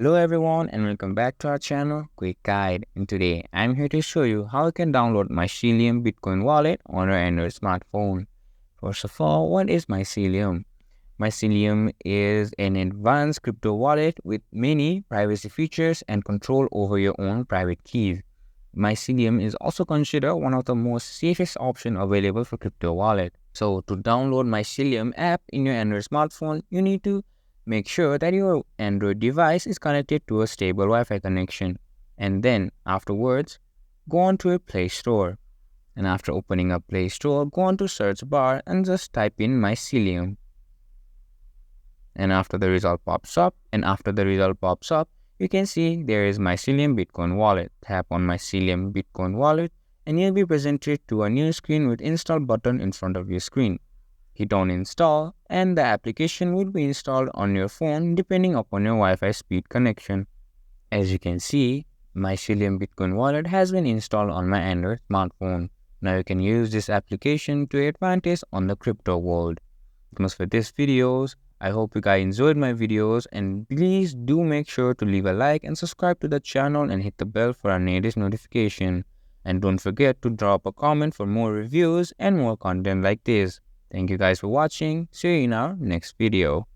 Hello everyone and welcome back to our channel Quick Guide, and today I'm here to show you how you can download Mycelium Bitcoin wallet on your Android smartphone. First of all, what is Mycelium? Mycelium is an advanced crypto wallet with many privacy features and control over your own private keys. Mycelium is also considered one of the most safest options available for crypto wallet. So to download Mycelium app in your Android smartphone, you need to make sure that your Android device is connected to a stable Wi-Fi connection. And then afterwards, go on to a Play Store. And after opening up Play Store, go on to search bar and just type in Mycelium. And after the result pops up, you can see there is Mycelium Bitcoin wallet. Tap on Mycelium Bitcoin wallet and you'll be presented to a new screen with install button in front of your screen. Hit on install and the application will be installed on your phone depending upon your Wi-Fi speed connection. As you can see, Mycelium Bitcoin wallet has been installed on my Android smartphone. Now you can use this application to your advantage on the crypto world. That was for this videos. I hope you guys enjoyed my videos, and please do make sure to leave a like and subscribe to the channel and hit the bell for our latest notification. And don't forget to drop a comment for more reviews and more content like this. Thank you guys for watching. See you in our next video.